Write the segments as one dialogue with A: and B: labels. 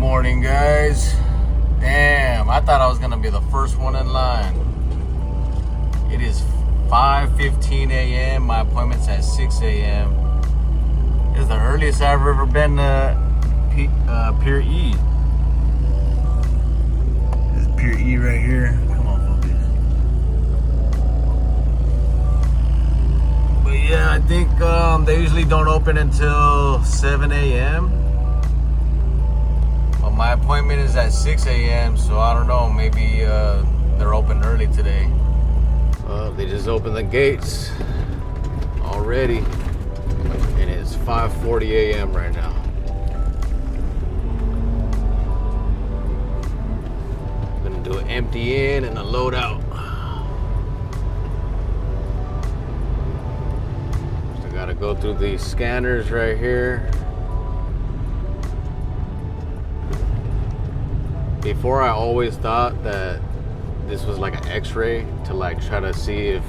A: morning, guys. Damn, I thought I was gonna be the first one in line. It is 5:15 a.m. My appointment's at 6 a.m. This is the earliest I've ever been to Pier E. This is Pier E right here. Come on, focus. But yeah, I think they usually don't open until 7 a.m. Well, my appointment is at 6 a.m. So I don't know, maybe they're open early today. They just opened the gates already, and it's 5:40 a.m. right now. I'm gonna do an empty in and a load out. So I gotta go through these scanners right here. Before, I always thought that this was like an x-ray to like try to see if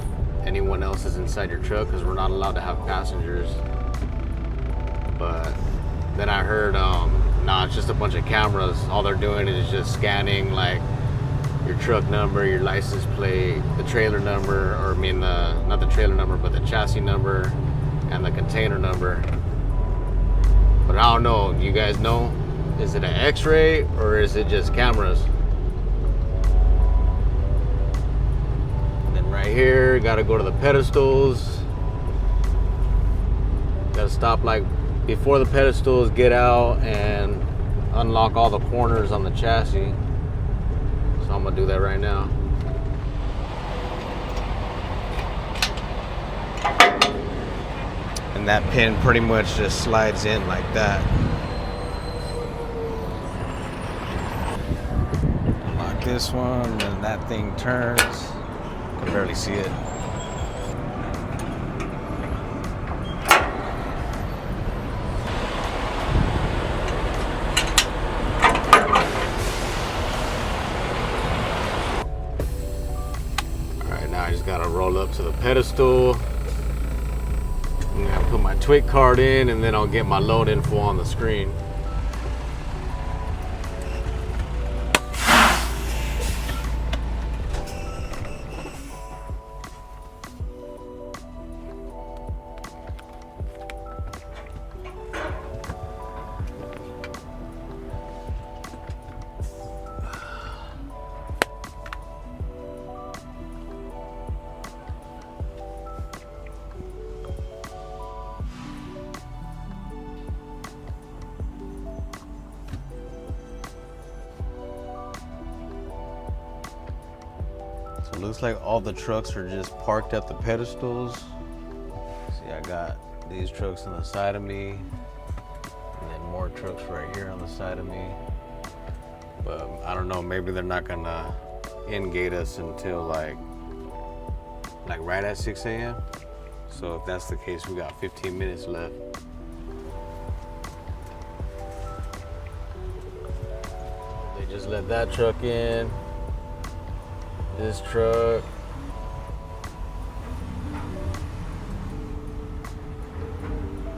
A: anyone else is inside your truck, because we're not allowed to have passengers. But then I heard nah, it's just a bunch of cameras. All they're doing is just scanning like your truck number, your license plate, the trailer number, or I mean not the trailer number, but the chassis number and the container number. But I don't know, you guys know, is it an x-ray or is it just cameras? Right here, gotta go to the pedestals. Gotta stop like before the pedestals, get out and unlock all the corners on the chassis. So I'm gonna do that right now. And that pin pretty much just slides in like that. Unlock this one, and that thing turns. I can barely see it. Alright, now I just gotta roll up to the pedestal. I'm gonna put my TWIC card in, and then I'll get my load info on the screen. So it looks like all the trucks are just parked at the pedestals. See, I got these trucks on the side of me, and then more trucks right here on the side of me. But I don't know, maybe they're not gonna in-gate us until like right at 6 a.m. So if that's the case, we got 15 minutes left. They just let that truck in. This truck.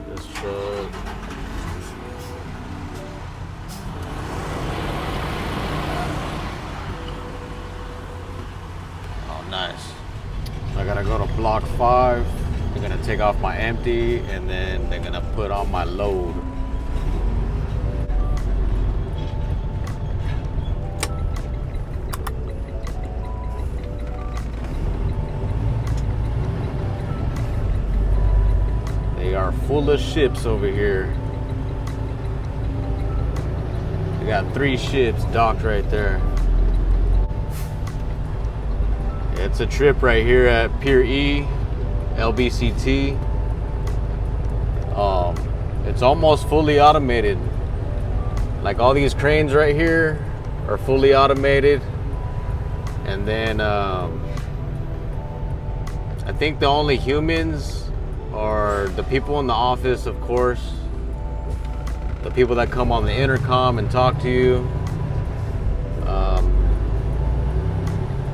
A: This truck. Oh, nice. I gotta go to block 5. They're gonna take off my empty, and then they're gonna put on my load. Are full of ships over here. We got 3 ships docked right there. It's a trip right here at Pier E, LBCT. It's almost fully automated. Like all these cranes right here are fully automated. And then I think the only humans are the people in the office, of course, the people that come on the intercom and talk to you,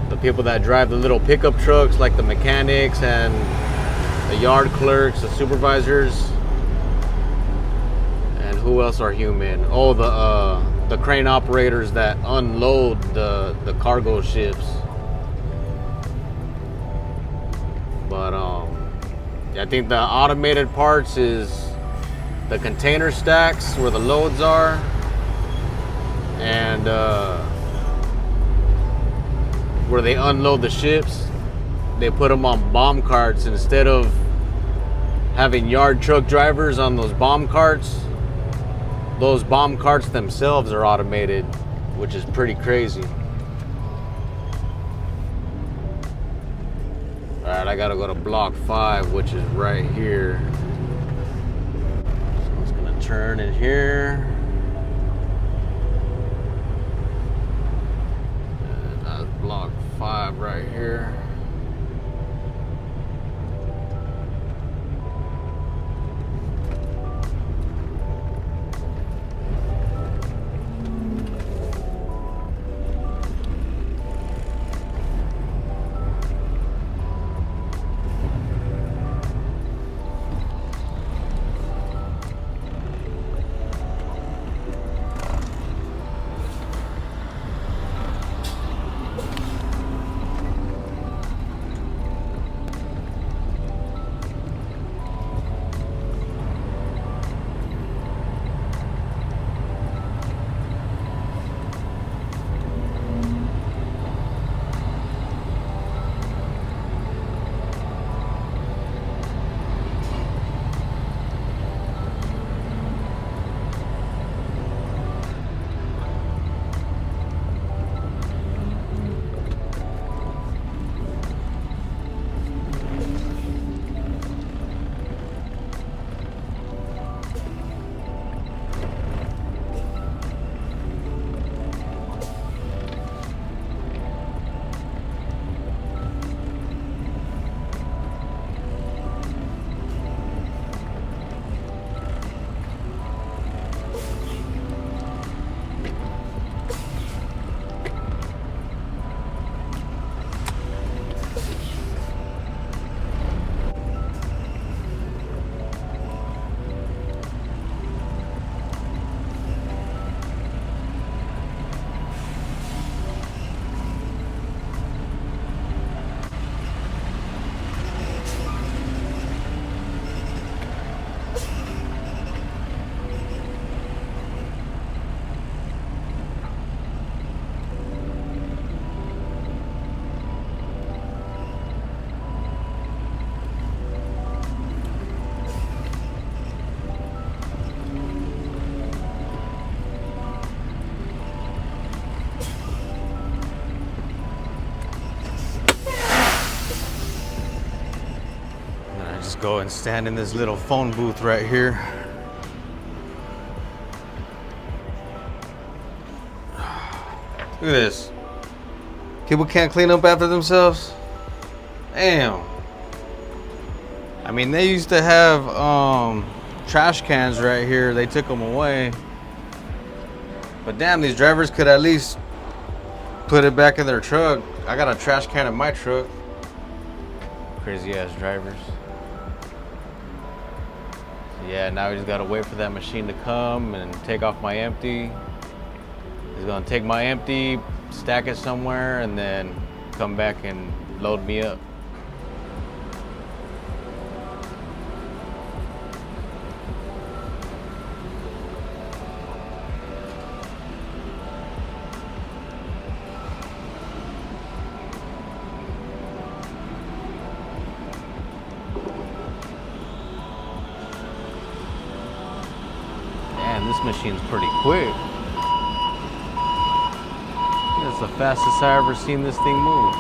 A: the people that drive the little pickup trucks like the mechanics and the yard clerks, the supervisors, and who else are human? Oh, the crane operators that unload the cargo ships. But I think the automated parts is the container stacks where the loads are, and where they unload the ships, they put them on bomb carts instead of having yard truck drivers on those bomb carts. Those bomb carts themselves are automated, which is pretty crazy. Alright, I gotta go to block 5, which is right here. So it's gonna turn in here. And that's block 5 right here. Go and stand in this little phone booth right here. Look at this. People can't clean up after themselves. Damn. I mean, they used to have trash cans right here. They took them away. But damn, these drivers could at least put it back in their truck. I got a trash can in my truck. Crazy ass drivers. Yeah, now we just gotta wait for that machine to come and take off my empty. He's gonna take my empty, stack it somewhere, and then come back and load me up. This machine's pretty quick. That's the fastest I ever seen this thing move.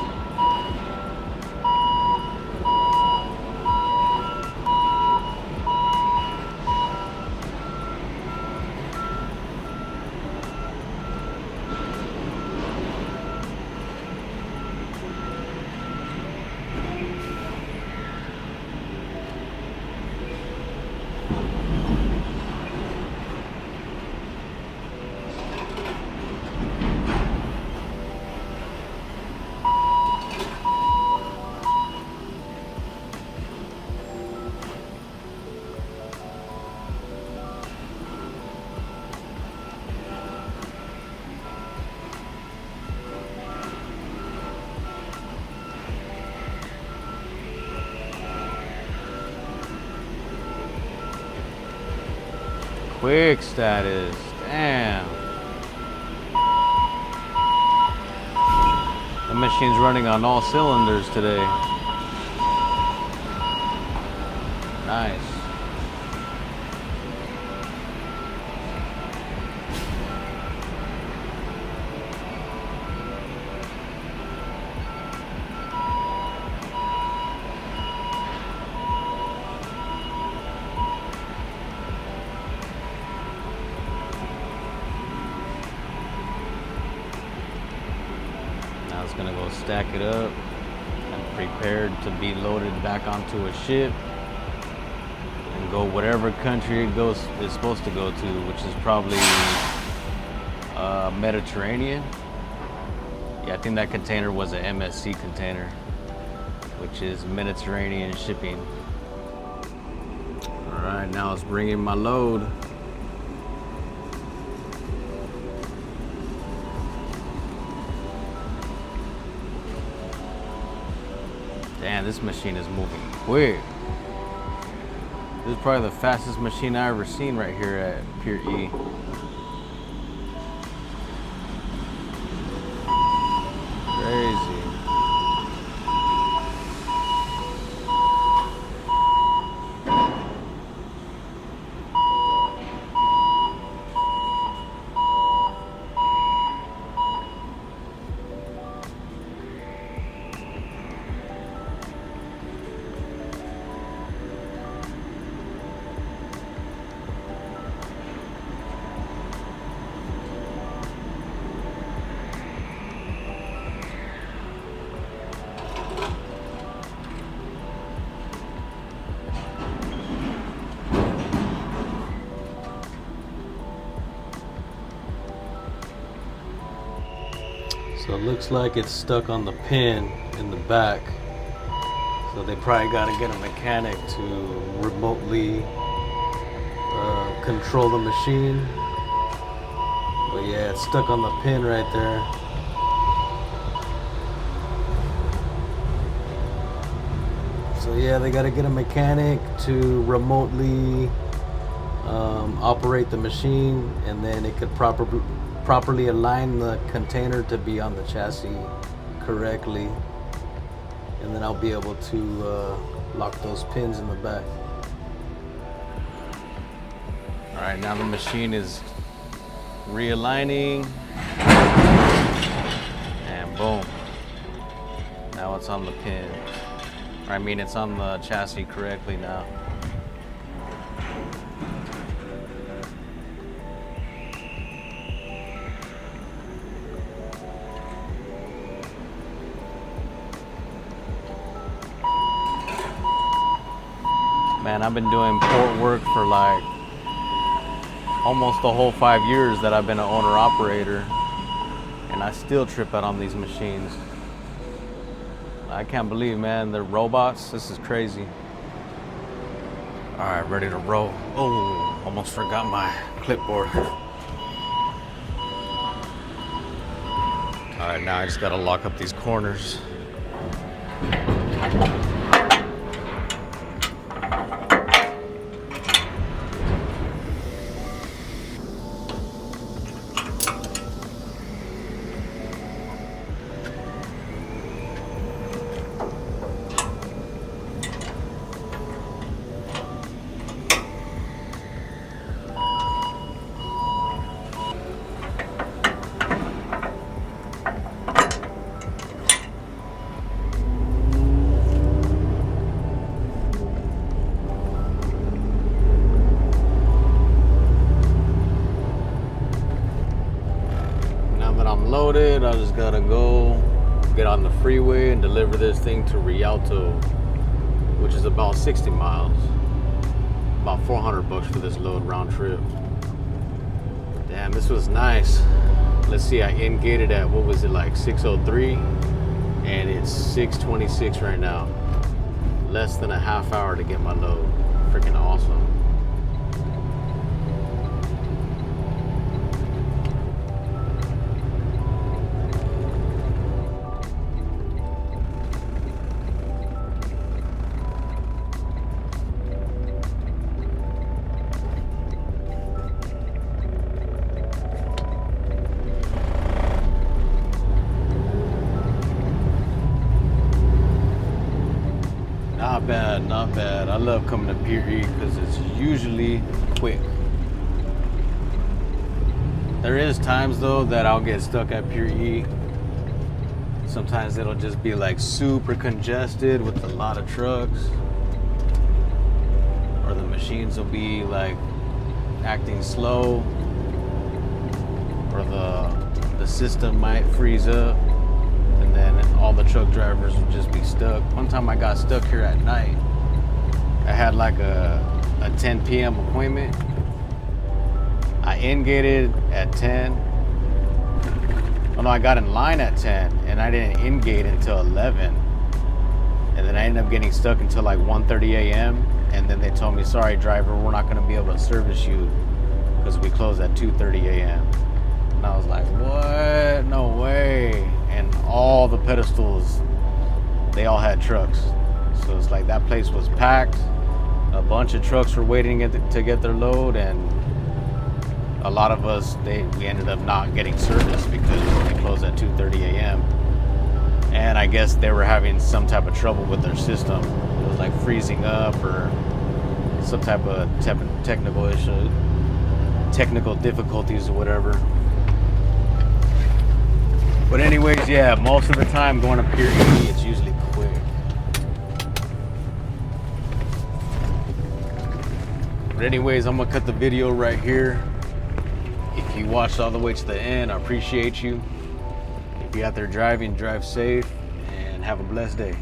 A: TWIC status. Damn. The machine's running on all cylinders today. Nice. Now it's gonna go stack it up and prepared to be loaded back onto a ship and go whatever country it's supposed to go to, which is probably Mediterranean. Yeah, I think that container was an MSC container, which is Mediterranean shipping. All right, now it's bringing my load. Damn, this machine is moving quick. This is probably the fastest machine I ever seen right here at Pier E. Crazy. So it looks like it's stuck on the pin in the back. So they probably got to get a mechanic to remotely control the machine. But yeah, it's stuck on the pin right there. So yeah, they got to get a mechanic to remotely operate the machine, and then it could properly align the container to be on the chassis correctly, and then I'll be able to lock those pins in the back. All right, now the machine is realigning, and boom, now it's on the pin. I mean, it's on the chassis correctly now. Man, I've been doing port work for like almost the whole 5 years that I've been an owner-operator, and I still trip out on these machines. I can't believe, man, they're robots. This is crazy. All right, ready to roll. Oh, almost forgot my clipboard. All right, now I just gotta lock up these corners. Loaded, I just gotta go get on the freeway and deliver this thing to Rialto, which is about 60 miles. About $400 for this load round trip. Damn, this was nice. Let's see, I in-gated at, what was it, like 6:03, and it's 6:26 right now. Less than a half hour to get my load. Freaking awesome. I love coming to Pier E because it's usually quick. There is times though that I'll get stuck at Pier E. Sometimes it'll just be like super congested with a lot of trucks, or the machines will be like acting slow, or the system might freeze up, and then all the truck drivers will just be stuck. One time I got stuck here at night. I had like a 10 p.m. appointment. I in-gated at 10. Oh no, I got in line at 10 and I didn't in-gate until 11. And then I ended up getting stuck until like 1:30 a.m. And then they told me, sorry driver, we're not gonna be able to service you because we close at 2:30 a.m. And I was like, what? No way. And all the pedestals, they all had trucks. So it's like that place was packed. A bunch of trucks were waiting to get their load, and a lot of us, we ended up not getting service because they closed at 2:30 a.m. And I guess they were having some type of trouble with their system. It was like freezing up or some type of technical issue, technical difficulties or whatever. But anyways, yeah, most of the time going to Pier E, it's usually quick. But anyways, I'm gonna cut the video right here. If you watched all the way to the end, I appreciate you. If you're out there driving, drive safe and have a blessed day.